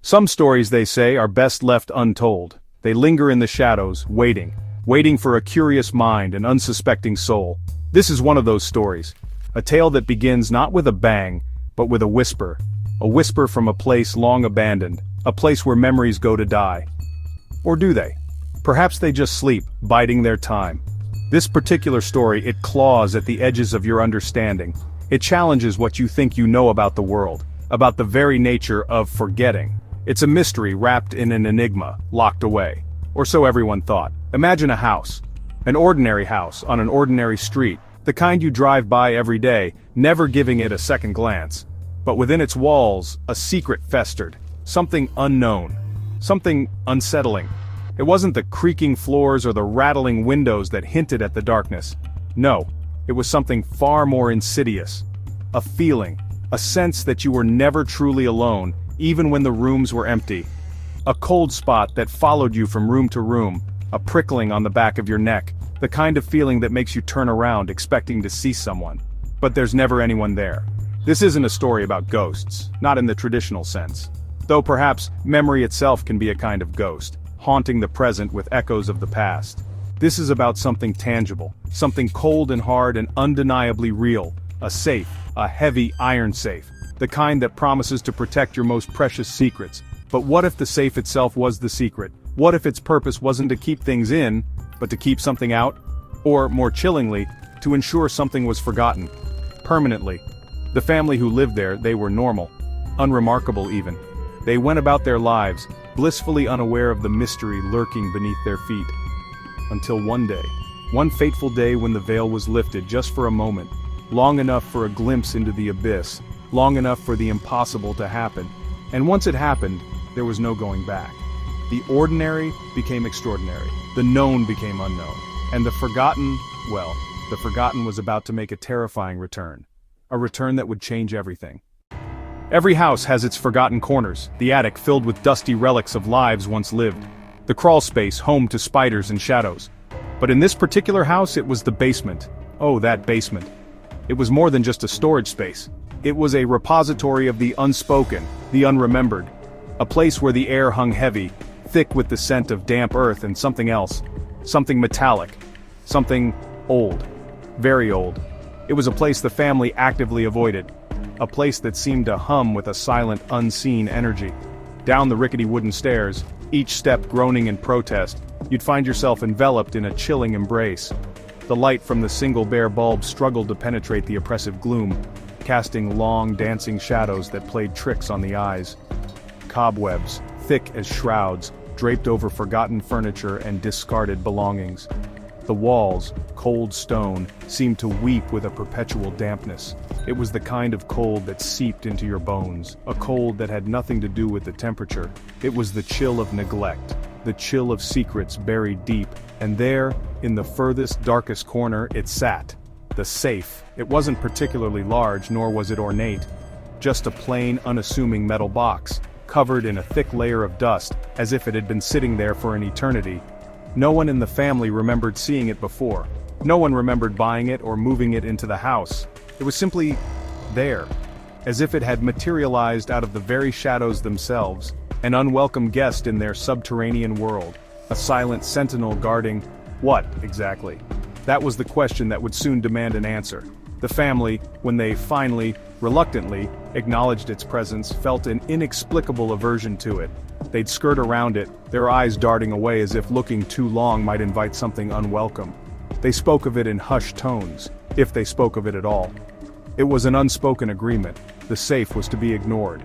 Some stories, they say, are best left untold. They linger in the shadows, waiting for a curious mind and unsuspecting soul. This is one of those stories. A tale that begins not with a bang, but with a whisper. A whisper from a place long abandoned, a place where memories go to die. Or do they? Perhaps they just sleep, biding their time. This particular story, it claws at the edges of your understanding. It challenges what you think you know about the world, about the very nature of forgetting. It's a mystery wrapped in an enigma, locked away. Or so everyone thought. Imagine a house. An ordinary house on an ordinary street, the kind you drive by every day, never giving it a second glance. But within its walls, a secret festered. Something unknown. Something unsettling. It wasn't the creaking floors or the rattling windows that hinted at the darkness. No, it was something far more insidious. A feeling, a sense that you were never truly alone, even when the rooms were empty. A cold spot that followed you from room to room, a prickling on the back of your neck, the kind of feeling that makes you turn around expecting to see someone. But there's never anyone there. This isn't a story about ghosts, not in the traditional sense. Though perhaps memory itself can be a kind of ghost, haunting the present with echoes of the past. This is about something tangible, something cold and hard and undeniably real, a safe, a heavy iron safe, the kind that promises to protect your most precious secrets. But what if the safe itself was the secret? What if its purpose wasn't to keep things in, but to keep something out? Or, more chillingly, to ensure something was forgotten. Permanently. The family who lived there, they were normal. Unremarkable even. They went about their lives, blissfully unaware of the mystery lurking beneath their feet. Until one day. One fateful day when the veil was lifted just for a moment. Long enough for a glimpse into the abyss. Long enough for the impossible to happen. And once it happened, there was no going back. The ordinary became extraordinary. The known became unknown. And the forgotten, well, the forgotten was about to make a terrifying return. A return that would change everything. Every house has its forgotten corners, the attic filled with dusty relics of lives once lived. The crawl space home to spiders and shadows. But in this particular house it was the basement. Oh, that basement. It was more than just a storage space. It was a repository of the unspoken, the unremembered. A place where the air hung heavy, thick with the scent of damp earth and something else. Something metallic. Something old. Very old. It was a place the family actively avoided. A place that seemed to hum with a silent, unseen energy. Down the rickety wooden stairs, each step groaning in protest, you'd find yourself enveloped in a chilling embrace. The light from the single bare bulb struggled to penetrate the oppressive gloom, casting long, dancing shadows that played tricks on the eyes. Cobwebs, thick as shrouds, draped over forgotten furniture and discarded belongings. The walls, cold stone, seemed to weep with a perpetual dampness. It was the kind of cold that seeped into your bones, a cold that had nothing to do with the temperature. It was the chill of neglect, the chill of secrets buried deep, and there, in the furthest, darkest corner, it sat. The safe. It wasn't particularly large, nor was it ornate. Just a plain, unassuming metal box, covered in a thick layer of dust, as if it had been sitting there for an eternity. No one in the family remembered seeing it before. No one remembered buying it or moving it into the house. It was simply there, as if it had materialized out of the very shadows themselves, an unwelcome guest in their subterranean world, a silent sentinel guarding what, exactly? That was the question that would soon demand an answer. The family, when they finally, reluctantly, acknowledged its presence, felt an inexplicable aversion to it. They'd skirt around it, their eyes darting away as if looking too long might invite something unwelcome. They spoke of it in hushed tones, if they spoke of it at all. It was an unspoken agreement. The safe was to be ignored,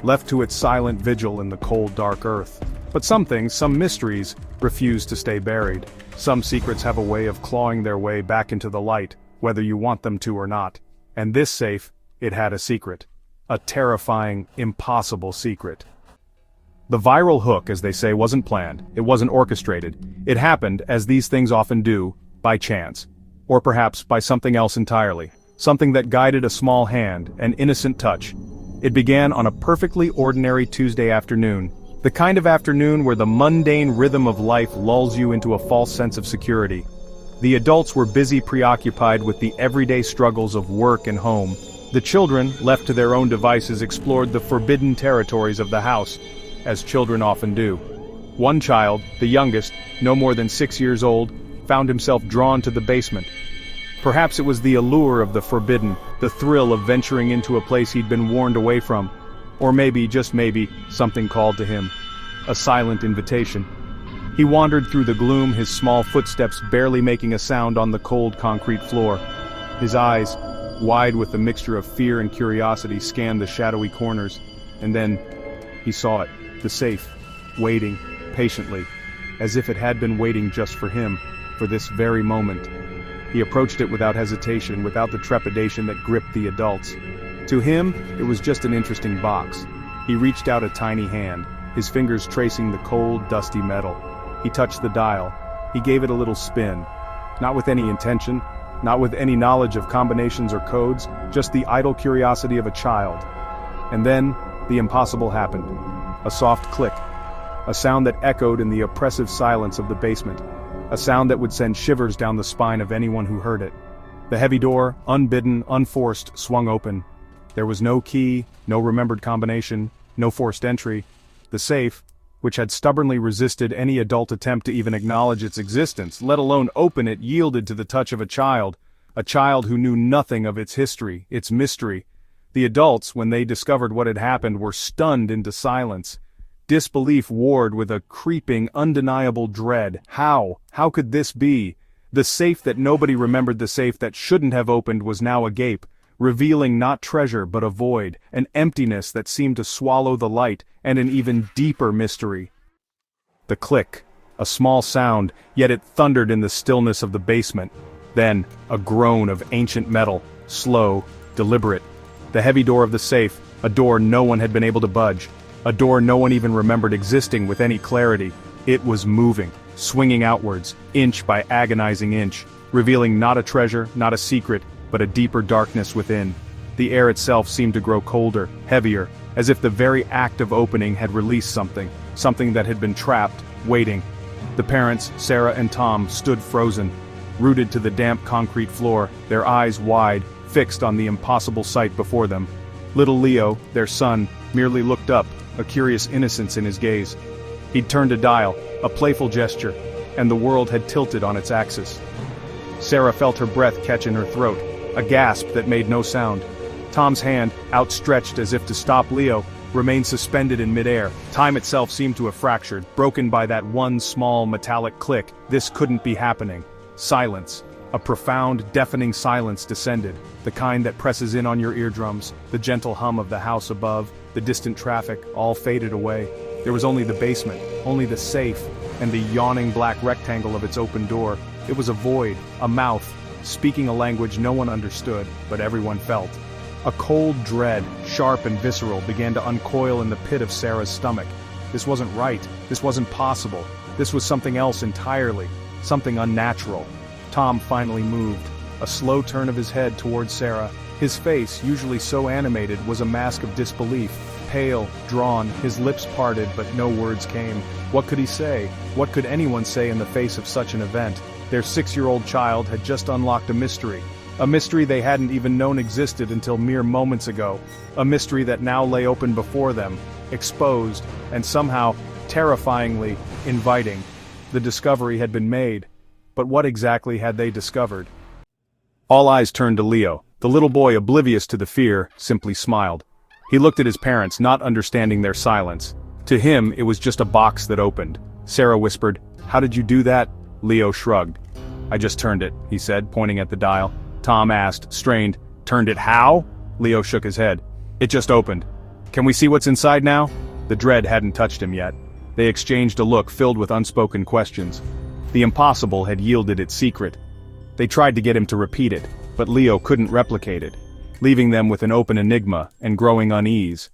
left to its silent vigil in the cold, dark earth. But some things, some mysteries, refuse to stay buried. Some secrets have a way of clawing their way back into the light, whether you want them to or not. And this safe, it had a secret. A terrifying, impossible secret. The viral hook, as they say, wasn't planned. It wasn't orchestrated. It happened, as these things often do, by chance. Or perhaps by something else entirely. Something that guided a small hand, an innocent touch. It began on a perfectly ordinary Tuesday afternoon. The kind of afternoon where the mundane rhythm of life lulls you into a false sense of security. The adults were busy preoccupied with the everyday struggles of work and home. The children, left to their own devices, explored the forbidden territories of the house. as children often do. One child, the youngest, no more than 6 years old, found himself drawn to the basement. Perhaps it was the allure of the forbidden, the thrill of venturing into a place he'd been warned away from. Or maybe, just maybe, something called to him. A silent invitation. He wandered through the gloom, his small footsteps barely making a sound on the cold concrete floor. His eyes, wide with a mixture of fear and curiosity, scanned the shadowy corners. And then, he saw it, the safe, waiting, patiently, as if it had been waiting just for him, for this very moment. He approached it without hesitation, without the trepidation that gripped the adults. To him, it was just an interesting box. He reached out a tiny hand, his fingers tracing the cold, dusty metal. He touched the dial. He gave it a little spin. Not with any intention, not with any knowledge of combinations or codes, just the idle curiosity of a child. And then, the impossible happened. A soft click. A sound that echoed in the oppressive silence of the basement. A sound that would send shivers down the spine of anyone who heard it. The heavy door, unbidden, unforced, swung open. There was no key, no remembered combination, no forced entry. The safe, which had stubbornly resisted any adult attempt to even acknowledge its existence, let alone open it, yielded to the touch of a child who knew nothing of its history, its mystery. The adults, when they discovered what had happened, were stunned into silence. Disbelief warred with a creeping, undeniable dread. How could this be? The safe that nobody remembered, the safe that shouldn't have opened, was now agape, revealing not treasure but a void, an emptiness that seemed to swallow the light, and an even deeper mystery. The click, a small sound, yet it thundered in the stillness of the basement. Then, a groan of ancient metal, slow, deliberate. The heavy door of the safe, a door no one had been able to budge, a door no one even remembered existing with any clarity. It was moving, swinging outwards, inch by agonizing inch, revealing not a treasure, not a secret, but a deeper darkness within. The air itself seemed to grow colder, heavier, as if the very act of opening had released something that had been trapped, waiting. The parents, Sarah and Tom, stood frozen, rooted to the damp concrete floor, their eyes wide, fixed on the impossible sight before them. Little Leo, their son, merely looked up, a curious innocence in his gaze. He'd turned a dial, a playful gesture, and the world had tilted on its axis. Sarah felt her breath catch in her throat, a gasp that made no sound. Tom's hand, outstretched as if to stop Leo, remained suspended in midair. Time itself seemed to have fractured, broken by that one small metallic click. This couldn't be happening. Silence. A profound, deafening silence descended, the kind that presses in on your eardrums, the gentle hum of the house above, the distant traffic, all faded away. There was only the basement, only the safe, and the yawning black rectangle of its open door. It was a void, a mouth, speaking a language no one understood, but everyone felt. A cold dread, sharp and visceral, began to uncoil in the pit of Sarah's stomach. This wasn't right, this wasn't possible, this was something else entirely, something unnatural. Tom finally moved, a slow turn of his head towards Sarah. His face, usually so animated, was a mask of disbelief. Pale, drawn, his lips parted, but no words came. What could he say? What could anyone say in the face of such an event? Their 6-year-old child had just unlocked a mystery they hadn't even known existed until mere moments ago. A mystery that now lay open before them, exposed, and somehow, terrifyingly, inviting. The discovery had been made. But what exactly had they discovered? All eyes turned to Leo. The little boy, oblivious to the fear, simply smiled. He looked at his parents, not understanding their silence. To him, it was just a box that opened. Sarah whispered, "How did you do that?" Leo shrugged. "I just turned it," he said, pointing at the dial. Tom asked, strained, "Turned it how?" Leo shook his head. "It just opened. Can we see what's inside now?" The dread hadn't touched him yet. They exchanged a look filled with unspoken questions. The impossible had yielded its secret. They tried to get him to repeat it, but Leo couldn't replicate it, leaving them with an open enigma and growing unease.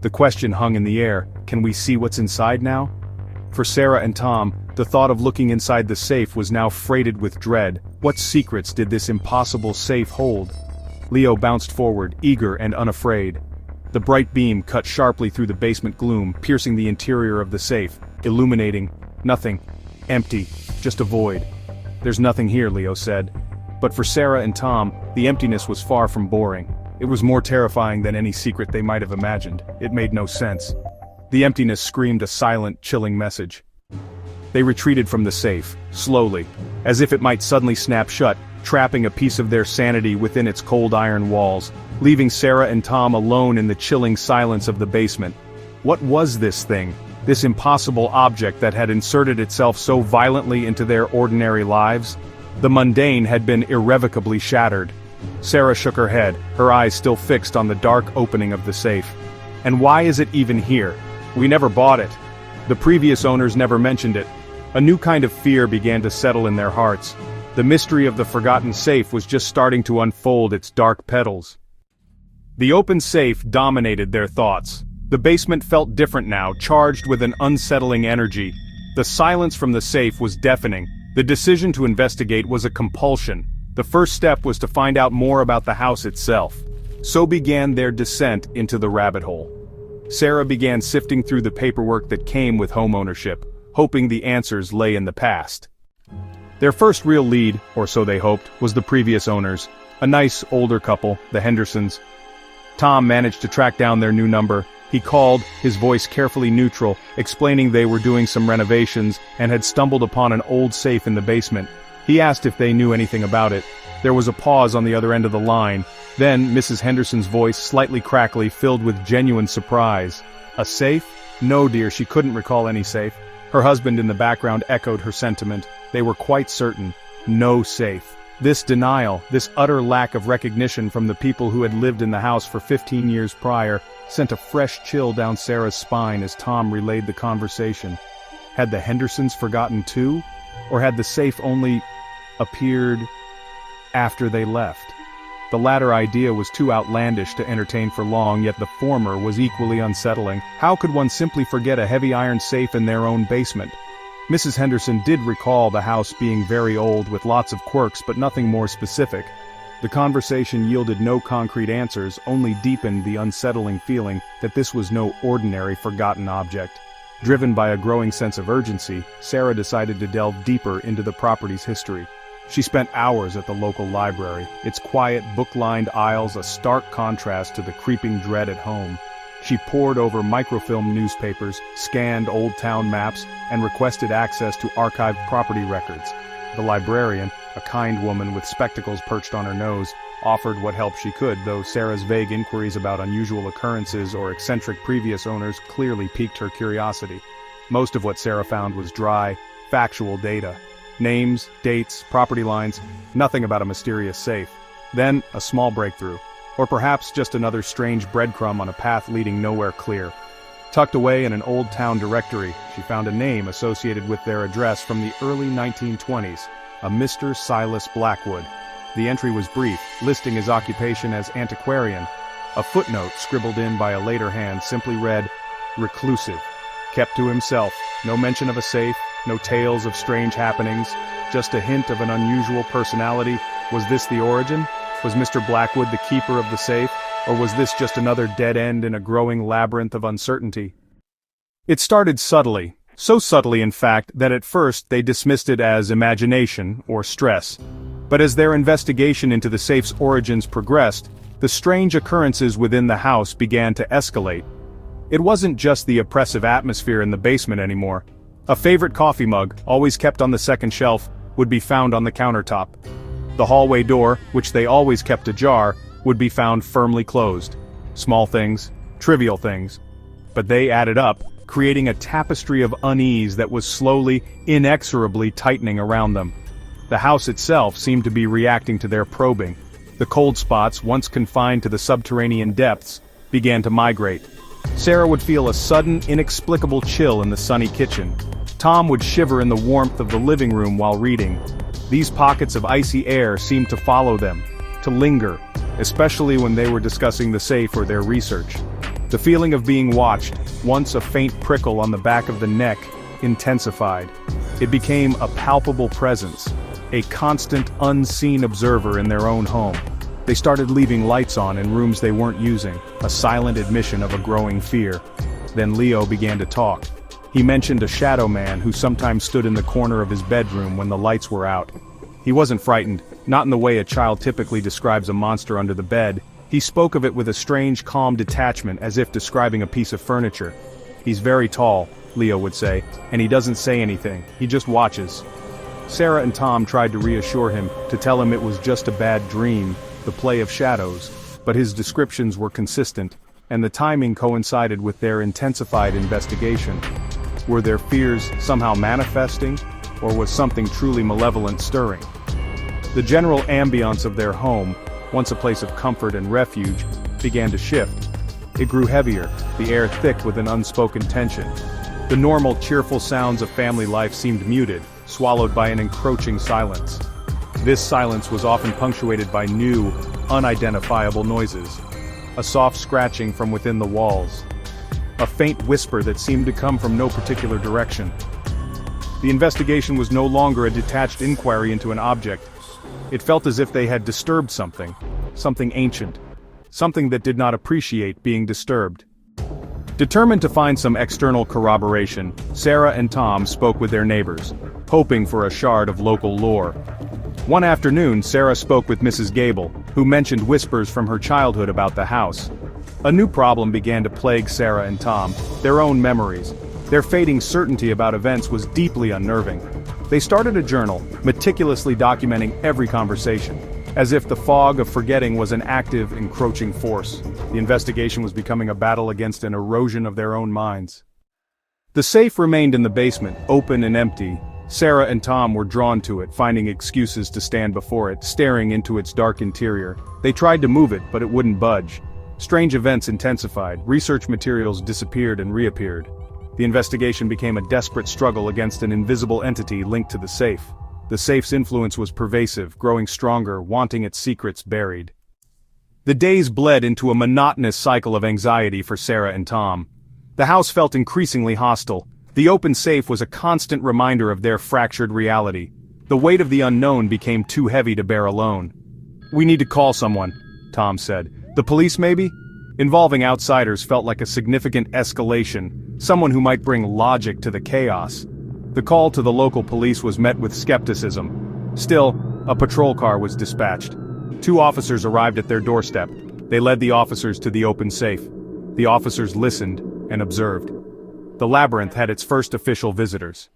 The question hung in the air, can we see what's inside now? For Sarah and Tom, the thought of looking inside the safe was now freighted with dread. What secrets did this impossible safe hold? Leo bounced forward, eager and unafraid. The bright beam cut sharply through the basement gloom, piercing the interior of the safe, illuminating nothing. Empty, just a void. "There's nothing here," Leo said. But for Sarah and Tom, the emptiness was far from boring. It was more terrifying than any secret they might have imagined. It made no sense. The emptiness screamed a silent, chilling message. They retreated from the safe, slowly, as if it might suddenly snap shut, trapping a piece of their sanity within its cold iron walls, leaving Sarah and Tom alone in the chilling silence of the basement. What was this thing, this impossible object that had inserted itself so violently into their ordinary lives? The mundane had been irrevocably shattered. Sarah shook her head, her eyes still fixed on the dark opening of the safe. And why is it even here? We never bought it. The previous owners never mentioned it. A new kind of fear began to settle in their hearts. The mystery of the forgotten safe was just starting to unfold its dark petals. The open safe dominated their thoughts. The basement felt different now, charged with an unsettling energy. The silence from the safe was deafening. The decision to investigate was a compulsion. The first step was to find out more about the house itself. So began their descent into the rabbit hole. Sarah began sifting through the paperwork that came with homeownership, hoping the answers lay in the past. Their first real lead, or so they hoped, was the previous owners, a nice older couple, the Hendersons. Tom managed to track down their new number. He called, his voice carefully neutral, explaining they were doing some renovations and had stumbled upon an old safe in the basement. He asked if they knew anything about it. There was a pause on the other end of the line. Then, Mrs. Henderson's voice, slightly crackly, filled with genuine surprise. A safe? No, dear, she couldn't recall any safe. Her husband in the background echoed her sentiment. They were quite certain. No safe. This denial, this utter lack of recognition from the people who had lived in the house for 15 years prior, sent a fresh chill down Sarah's spine as Tom relayed the conversation. Had the Hendersons forgotten too? Or had the safe only appeared after they left? The latter idea was too outlandish to entertain for long, yet the former was equally unsettling. How could one simply forget a heavy iron safe in their own basement? Mrs. Henderson did recall the house being very old with lots of quirks but nothing more specific. The conversation yielded no concrete answers, only deepened the unsettling feeling that this was no ordinary forgotten object. Driven by a growing sense of urgency, Sarah decided to delve deeper into the property's history. She spent hours at the local library, its quiet, book-lined aisles a stark contrast to the creeping dread at home. She pored over microfilm newspapers, scanned old town maps, and requested access to archived property records. The librarian, a kind woman with spectacles perched on her nose, offered what help she could, though Sarah's vague inquiries about unusual occurrences or eccentric previous owners clearly piqued her curiosity. Most of what Sarah found was dry, factual data. Names, dates, property lines, nothing about a mysterious safe. Then, a small breakthrough. Or perhaps just another strange breadcrumb on a path leading nowhere clear. Tucked away in an old town directory, she found a name associated with their address from the early 1920s, a Mr. Silas Blackwood. The entry was brief, listing his occupation as antiquarian. A footnote scribbled in by a later hand simply read, "Reclusive." Kept to himself, no mention of a safe, no tales of strange happenings, just a hint of an unusual personality. Was this the origin? Was Mr. Blackwood the keeper of the safe, or was this just another dead end in a growing labyrinth of uncertainty? It started subtly, so subtly in fact that at first they dismissed it as imagination or stress. But as their investigation into the safe's origins progressed, the strange occurrences within the house began to escalate. It wasn't just the oppressive atmosphere in the basement anymore. A favorite coffee mug, always kept on the second shelf, would be found on the countertop. The hallway door, which they always kept ajar, would be found firmly closed. Small things, trivial things. But they added up, creating a tapestry of unease that was slowly, inexorably tightening around them. The house itself seemed to be reacting to their probing. The cold spots, once confined to the subterranean depths, began to migrate. Sarah would feel a sudden, inexplicable chill in the sunny kitchen. Tom would shiver in the warmth of the living room while reading. These pockets of icy air seemed to follow them, to linger, especially when they were discussing the safe or their research. The feeling of being watched, once a faint prickle on the back of the neck, intensified. It became a palpable presence, a constant, unseen observer in their own home. They started leaving lights on in rooms they weren't using, a silent admission of a growing fear. Then Leo began to talk. He mentioned a shadow man who sometimes stood in the corner of his bedroom when the lights were out. He wasn't frightened, not in the way a child typically describes a monster under the bed. He spoke of it with a strange calm detachment, as if describing a piece of furniture. "He's very tall," Leo would say, "and he doesn't say anything, he just watches." Sarah and Tom tried to reassure him, to tell him it was just a bad dream, the play of shadows, but his descriptions were consistent, and the timing coincided with their intensified investigation. Were their fears somehow manifesting, or was something truly malevolent stirring? The general ambiance of their home, once a place of comfort and refuge, began to shift. It grew heavier, the air thick with an unspoken tension. The normal cheerful sounds of family life seemed muted, swallowed by an encroaching silence. This silence was often punctuated by new, unidentifiable noises. A soft scratching from within the walls. A faint whisper that seemed to come from no particular direction. The investigation was no longer a detached inquiry into an object. It felt as if they had disturbed something ancient. Something that did not appreciate being disturbed. Determined to find some external corroboration, Sarah and Tom spoke with their neighbors, hoping for a shard of local lore. One afternoon, Sarah spoke with Mrs. Gable, who mentioned whispers from her childhood about the house. A new problem began to plague Sarah and Tom, their own memories. Their fading certainty about events was deeply unnerving. They started a journal, meticulously documenting every conversation, as if the fog of forgetting was an active, encroaching force. The investigation was becoming a battle against an erosion of their own minds. The safe remained in the basement, open and empty. Sarah and Tom were drawn to it, finding excuses to stand before it, staring into its dark interior. They tried to move it, but it wouldn't budge. Strange events intensified, research materials disappeared and reappeared. The investigation became a desperate struggle against an invisible entity linked to the safe. The safe's influence was pervasive, growing stronger, wanting its secrets buried. The days bled into a monotonous cycle of anxiety for Sarah and Tom. The house felt increasingly hostile. The open safe was a constant reminder of their fractured reality. The weight of the unknown became too heavy to bear alone. "We need to call someone," Tom said. "The police maybe?" Involving outsiders felt like a significant escalation, someone who might bring logic to the chaos. The call to the local police was met with skepticism. Still, a patrol car was dispatched. 2 officers arrived at their doorstep. They led the officers to the open safe. The officers listened and observed. The labyrinth had its first official visitors.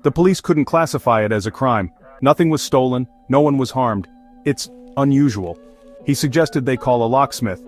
The police couldn't classify it as a crime. Nothing was stolen, no one was harmed. It's unusual. He suggested they call a locksmith.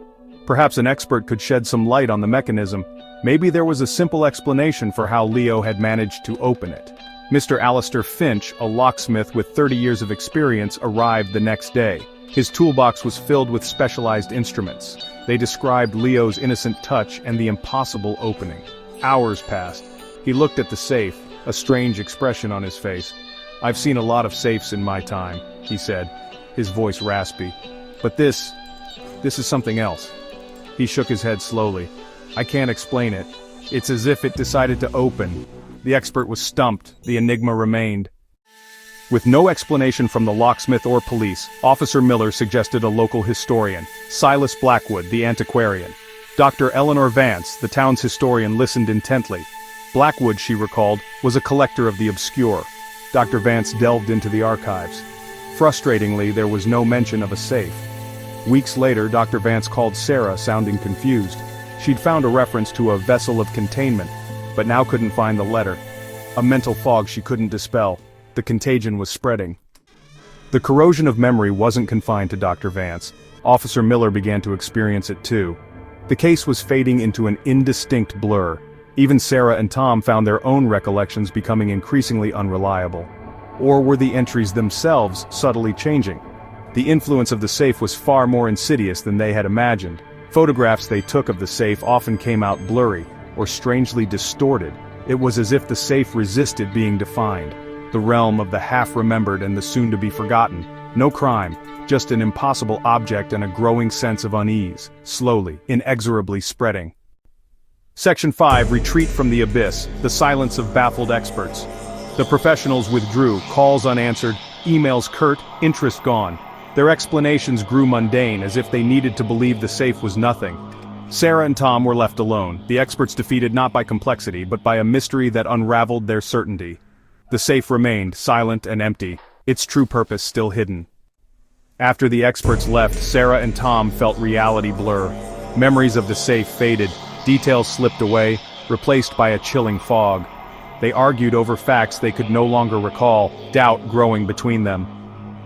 Perhaps an expert could shed some light on the mechanism. Maybe there was a simple explanation for how Leo had managed to open it. Mr. Alistair Finch, a locksmith with 30 years of experience, arrived the next day. His toolbox was filled with specialized instruments. They described Leo's innocent touch and the impossible opening. Hours passed. He looked at the safe, a strange expression on his face. "I've seen a lot of safes in my time," he said, his voice raspy. "But this is something else." He shook his head slowly. "I can't explain it. It's as if it decided to open." The expert was stumped. The enigma remained. With no explanation from the locksmith or police, Officer Miller suggested a local historian, Silas Blackwood, the antiquarian. Dr. Eleanor Vance, the town's historian, listened intently. Blackwood, she recalled, was a collector of the obscure. Dr. Vance delved into the archives. Frustratingly, there was no mention of a safe. Weeks later, Dr. Vance called Sarah, sounding confused. She'd found a reference to a vessel of containment, but now couldn't find the letter. A mental fog she couldn't dispel. The contagion was spreading. The corrosion of memory wasn't confined to Dr. Vance. Officer Miller began to experience it too. The case was fading into an indistinct blur. Even Sarah and Tom found their own recollections becoming increasingly unreliable. Or were the entries themselves subtly changing? The influence of the safe was far more insidious than they had imagined. Photographs they took of the safe often came out blurry, or strangely distorted. It was as if the safe resisted being defined. The realm of the half-remembered and the soon-to-be-forgotten. No crime, just an impossible object and a growing sense of unease, slowly, inexorably spreading. Section 5. Retreat from the abyss, the silence of baffled experts. The professionals withdrew, calls unanswered, emails curt, interest gone. Their explanations grew mundane, as if they needed to believe the safe was nothing. Sarah and Tom were left alone, the experts defeated not by complexity but by a mystery that unraveled their certainty. The safe remained, silent and empty, its true purpose still hidden. After the experts left, Sarah and Tom felt reality blur. Memories of the safe faded, details slipped away, replaced by a chilling fog. They argued over facts they could no longer recall, doubt growing between them.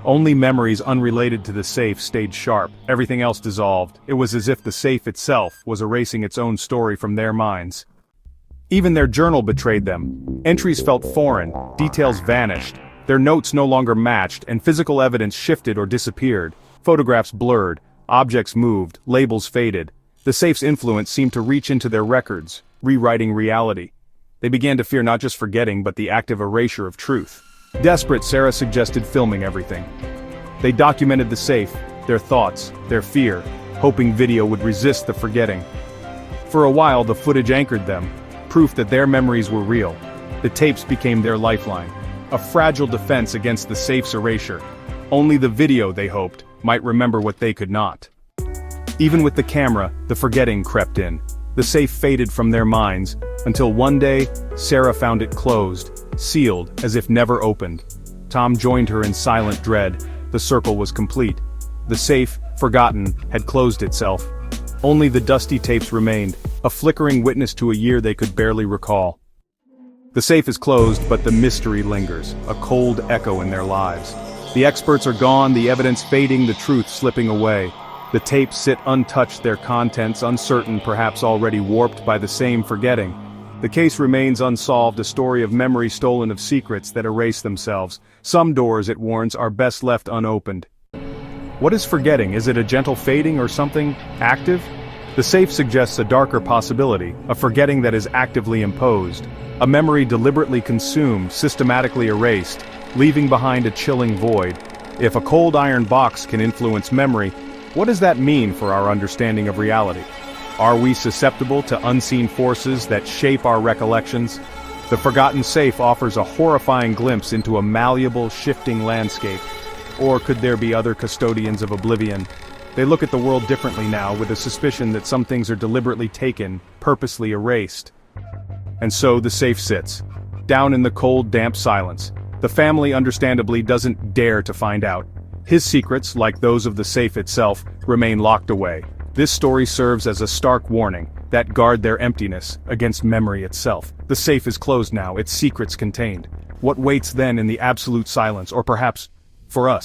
Only memories unrelated to the safe stayed sharp, everything else dissolved. It was as if the safe itself was erasing its own story from their minds. Even their journal betrayed them. Entries felt foreign, details vanished. Their notes no longer matched, and physical evidence shifted or disappeared. Photographs blurred, objects moved, labels faded. The safe's influence seemed to reach into their records, rewriting reality. They began to fear not just forgetting but the active erasure of truth. Desperate, Sarah suggested filming everything. They documented the safe, their thoughts, their fear, hoping video would resist the forgetting. For a while the footage anchored them, proof that their memories were real. The tapes became their lifeline, a fragile defense against the safe's erasure. Only the video, they hoped, might remember what they could not. Even with the camera, the forgetting crept in. The safe faded from their minds, until one day, Sarah found it closed, sealed, as if never opened. Tom joined her in silent dread. The circle was complete. The safe, forgotten, had closed itself. Only the dusty tapes remained, a flickering witness to a year they could barely recall. The safe is closed, but the mystery lingers, a cold echo in their lives. The experts are gone, the evidence fading, the truth slipping away. The tapes sit untouched, their contents uncertain, perhaps already warped by the same forgetting. The case remains unsolved, a story of memory stolen, of secrets that erase themselves. Some doors, it warns, are best left unopened. What is forgetting? Is it a gentle fading or something active? The safe suggests a darker possibility, a forgetting that is actively imposed. A memory deliberately consumed, systematically erased, leaving behind a chilling void. If a cold iron box can influence memory, what does that mean for our understanding of reality? Are we susceptible to unseen forces that shape our recollections? The forgotten safe offers a horrifying glimpse into a malleable, shifting landscape. Or could there be other custodians of oblivion? They look at the world differently now, with a suspicion that some things are deliberately taken, purposely erased. And so the safe sits, down in the cold, damp silence. The family understandably doesn't dare to find out. His secrets, like those of the safe itself, remain locked away. This story serves as a stark warning, that guard their emptiness against memory itself. The safe is closed now, its secrets contained. What waits then in the absolute silence, or perhaps, for us?